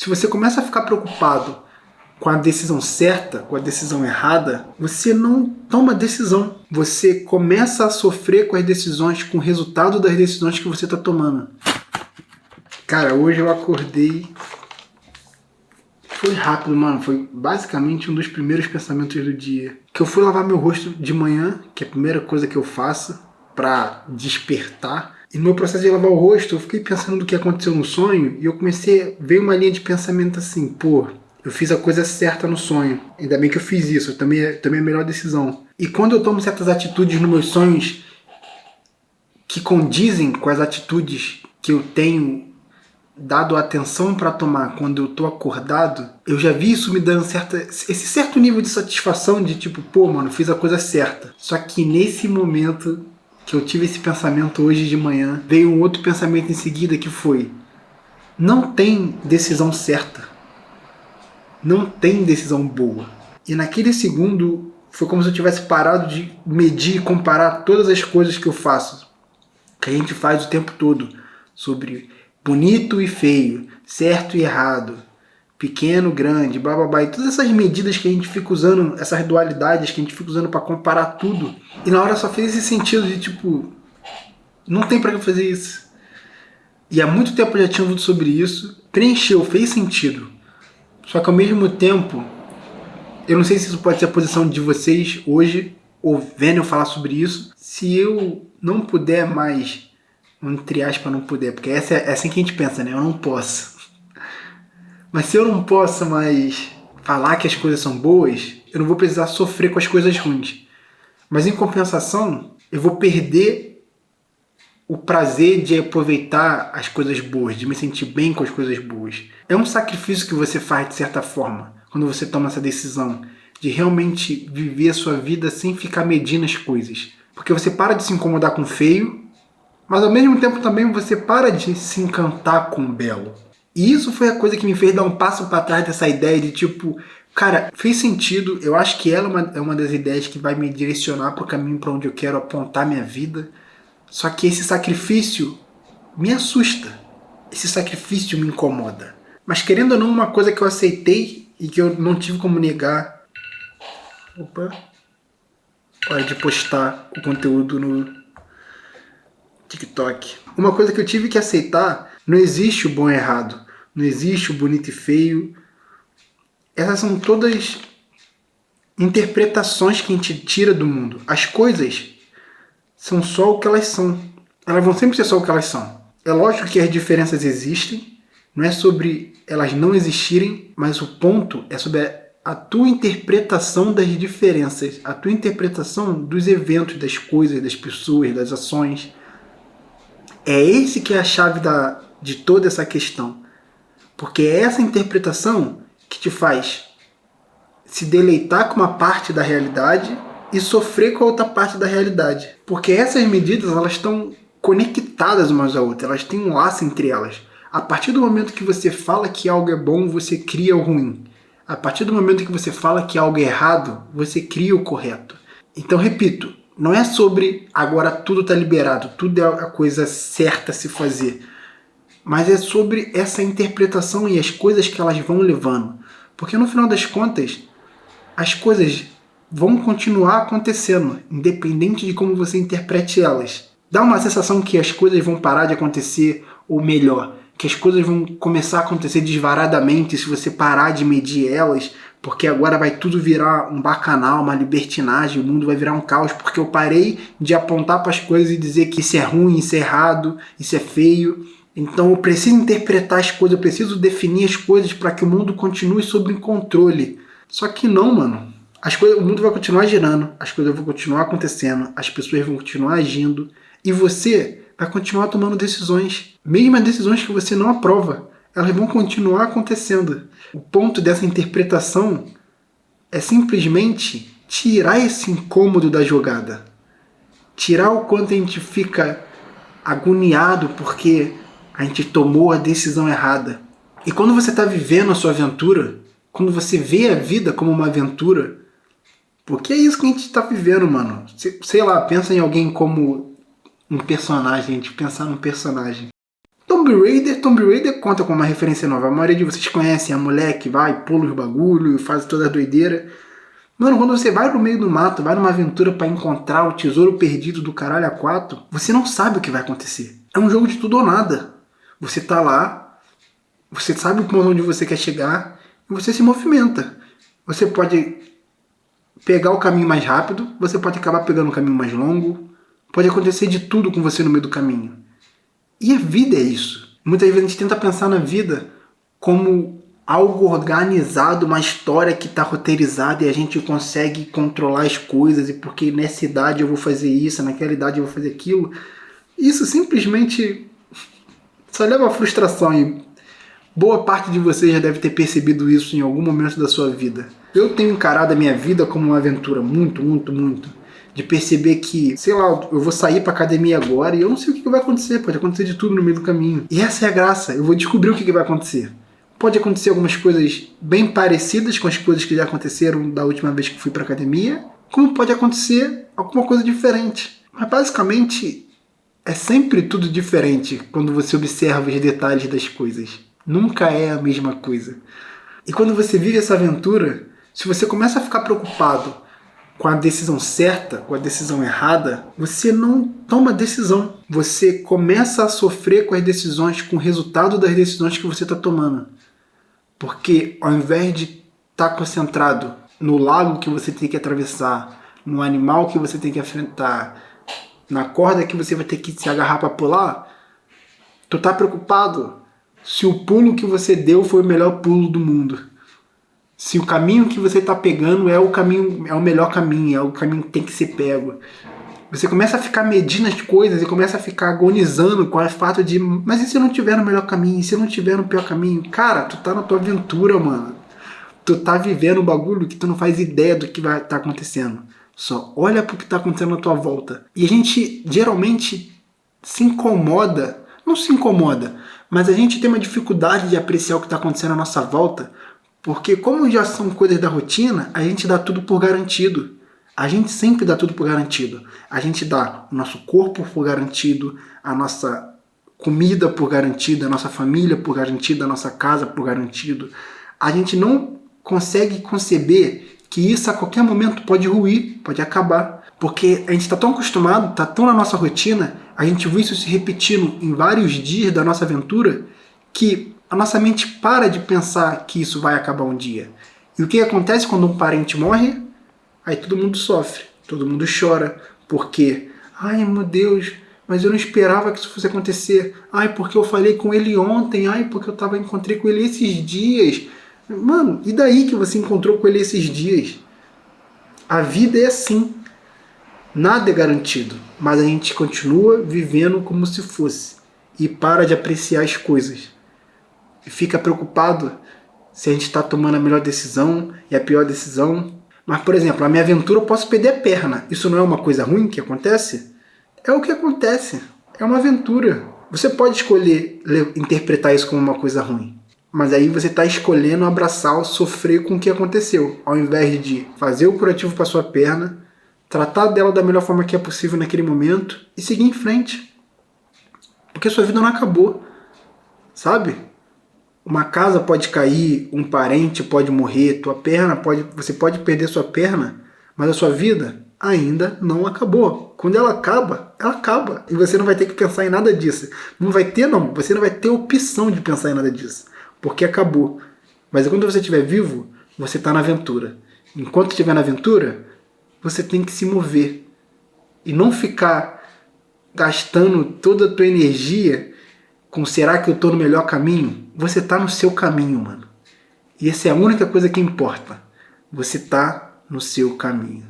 Se você começa a ficar preocupado com a decisão certa, com a decisão errada, você não toma decisão. Você começa a sofrer com as decisões, com o resultado das decisões que você está tomando. Cara, hoje eu acordei... Foi rápido, mano. Foi basicamente um dos primeiros pensamentos do dia. Que eu fui lavar meu rosto de manhã, que é a primeira coisa que eu faço pra despertar. E no meu processo de lavar o rosto, eu fiquei pensando do que aconteceu no sonho e eu comecei... Veio uma linha de pensamento assim, pô, eu fiz a coisa certa no sonho. Ainda bem que eu fiz isso, também é a melhor decisão. E quando eu tomo certas atitudes nos meus sonhos que condizem com as atitudes que eu tenho dado atenção para tomar quando eu tô acordado, eu já vi isso me dando esse certo nível de satisfação de tipo, pô, mano, fiz a coisa certa. Só que nesse momento que eu tive esse pensamento hoje de manhã, veio um outro pensamento em seguida que foi: não tem decisão certa. Não tem decisão boa. E naquele segundo foi como se eu tivesse parado de medir e comparar todas as coisas que eu faço, que a gente faz o tempo todo, sobre bonito e feio, certo e errado, pequeno, grande, blá blá blá, e todas essas medidas que a gente fica usando, essas dualidades que a gente fica usando para comparar tudo. E na hora só fez esse sentido de tipo, não tem para que fazer isso. E há muito tempo eu já tinha ouvido sobre isso, preencheu, fez sentido. Só que ao mesmo tempo, eu não sei se isso pode ser a posição de vocês hoje, ou vendo eu falar sobre isso, se eu não puder mais, entre aspas, não puder, porque é assim que a gente pensa, né? Eu não posso. Mas se eu não posso mais falar que as coisas são boas, eu não vou precisar sofrer com as coisas ruins. Mas em compensação, eu vou perder o prazer de aproveitar as coisas boas, de me sentir bem com as coisas boas. É um sacrifício que você faz de certa forma, quando você toma essa decisão de realmente viver a sua vida sem ficar medindo as coisas. Porque você para de se incomodar com o feio, mas ao mesmo tempo também você para de se encantar com o belo. E isso foi a coisa que me fez dar um passo para trás dessa ideia de tipo, cara, fez sentido, eu acho que ela é uma das ideias que vai me direcionar para o caminho para onde eu quero apontar minha vida. Só que esse sacrifício me assusta, esse sacrifício me incomoda. Mas querendo ou não, uma coisa que eu aceitei e que eu não tive como negar... Opa! Hora de postar o conteúdo no TikTok. Uma coisa que eu tive que aceitar: não existe o bom e errado, não existe o bonito e feio. Essas são todas interpretações que a gente tira do mundo. As coisas são só o que elas são. Elas vão sempre ser só o que elas são. É lógico que as diferenças existem, não é sobre elas não existirem, mas o ponto é sobre a tua interpretação das diferenças, a tua interpretação dos eventos, das coisas, das pessoas, das ações. É esse que é a chave de toda essa questão. Porque é essa interpretação que te faz se deleitar com uma parte da realidade e sofrer com a outra parte da realidade. Porque essas medidas, elas estão conectadas umas à outra, elas têm um laço entre elas. A partir do momento que você fala que algo é bom, você cria o ruim. A partir do momento que você fala que algo é errado, você cria o correto. Então, repito, não é sobre agora tudo está liberado, tudo é a coisa certa a se fazer. Mas é sobre essa interpretação e as coisas que elas vão levando. Porque no final das contas, as coisas vão continuar acontecendo, independente de como você interprete elas. Dá uma sensação que as coisas vão parar de acontecer, ou melhor, que as coisas vão começar a acontecer desvaradamente se você parar de medir elas, porque agora vai tudo virar um bacanal, uma libertinagem, o mundo vai virar um caos, porque eu parei de apontar para as coisas e dizer que isso é ruim, isso é errado, isso é feio. Então eu preciso interpretar as coisas, eu preciso definir as coisas para que o mundo continue sob controle. Só que não, mano. O mundo vai continuar girando, as coisas vão continuar acontecendo, as pessoas vão continuar agindo e você vai continuar tomando decisões. Mesmo as decisões que você não aprova, elas vão continuar acontecendo. O ponto dessa interpretação é simplesmente tirar esse incômodo da jogada. Tirar o quanto a gente fica agoniado porque a gente tomou a decisão errada. E quando você está vivendo a sua aventura, quando você vê a vida como uma aventura, porque é isso que a gente está vivendo, mano. Sei lá, pensa em alguém como um personagem, a gente pensar num personagem. Então Tomb Raider conta como uma referência nova. A maioria de vocês conhecem a mulher que vai, pula os bagulho, faz toda a doideira. Mano, quando você vai no meio do mato, vai numa aventura pra encontrar o tesouro perdido do caralho A4, você não sabe o que vai acontecer. É um jogo de tudo ou nada. Você tá lá, você sabe o ponto onde você quer chegar e você se movimenta. Você pode pegar o caminho mais rápido, você pode acabar pegando o caminho mais longo, pode acontecer de tudo com você no meio do caminho. E a vida é isso. Muitas vezes a gente tenta pensar na vida como algo organizado, uma história que está roteirizada e a gente consegue controlar as coisas, e porque nessa idade eu vou fazer isso, naquela idade eu vou fazer aquilo. Isso simplesmente só leva à frustração, e boa parte de vocês já deve ter percebido isso em algum momento da sua vida. Eu tenho encarado a minha vida como uma aventura muito, de perceber que, sei lá, eu vou sair pra academia agora e eu não sei o que vai acontecer, pode acontecer de tudo no meio do caminho. E essa é a graça, eu vou descobrir o que vai acontecer. Pode acontecer algumas coisas bem parecidas com as coisas que já aconteceram da última vez que fui pra academia, como pode acontecer alguma coisa diferente. Mas basicamente é sempre tudo diferente quando você observa os detalhes das coisas. Nunca é a mesma coisa. E quando você vive essa aventura, se você começa a ficar preocupado com a decisão certa, com a decisão errada, você não toma decisão. Você começa a sofrer com as decisões, com o resultado das decisões que você está tomando. Porque ao invés de estar concentrado no lago que você tem que atravessar, no animal que você tem que enfrentar, na corda que você vai ter que se agarrar para pular, tu tá preocupado se o pulo que você deu foi o melhor pulo do mundo. Se o caminho que você está pegando é o melhor caminho, é o caminho que tem que ser pego. Você começa a ficar medindo as coisas e começa a ficar agonizando com o fato de, mas e se eu não tiver no melhor caminho? E se eu não tiver no pior caminho? Cara, tu tá na tua aventura, mano. Tu tá vivendo um bagulho que tu não faz ideia do que vai estar acontecendo. Só olha pro que tá acontecendo na tua volta. E a gente geralmente se incomoda, não se incomoda, mas a gente tem uma dificuldade de apreciar o que está acontecendo à nossa volta, porque como já são coisas da rotina, a gente dá tudo por garantido. A gente sempre dá tudo por garantido. A gente dá o nosso corpo por garantido, a nossa comida por garantido, a nossa família por garantido, a nossa casa por garantido. A gente não consegue conceber que isso a qualquer momento pode ruir, pode acabar. Porque a gente está tão acostumado, está tão na nossa rotina, a gente viu isso se repetindo em vários dias da nossa aventura, que a nossa mente para de pensar que isso vai acabar um dia. E o que acontece quando um parente morre? Aí todo mundo sofre, todo mundo chora, porque, ai meu Deus, mas eu não esperava que isso fosse acontecer. Ai, porque eu falei com ele ontem, ai, porque eu encontrei com ele esses dias. Mano, e daí que você encontrou com ele esses dias? A vida é assim. Nada é garantido, mas a gente continua vivendo como se fosse e para de apreciar as coisas. E fica preocupado se a gente está tomando a melhor decisão e a pior decisão. Mas, por exemplo, na minha aventura eu posso perder a perna. Isso não é uma coisa ruim que acontece? É o que acontece. É uma aventura. Você pode escolher interpretar isso como uma coisa ruim. Mas aí você está escolhendo abraçar ou sofrer com o que aconteceu. Ao invés de fazer o curativo para sua perna, tratar dela da melhor forma que é possível naquele momento e seguir em frente. Porque a sua vida não acabou. Sabe? Uma casa pode cair, um parente pode morrer, você pode perder sua perna, mas a sua vida ainda não acabou. Quando ela acaba, ela acaba. E você não vai ter que pensar em nada disso. Você não vai ter opção de pensar em nada disso. Porque acabou. Mas quando você estiver vivo, você está na aventura. Enquanto estiver na aventura, você tem que se mover. E não ficar gastando toda a tua energia com será que eu tô no melhor caminho? Você tá no seu caminho, mano. E essa é a única coisa que importa. Você tá no seu caminho.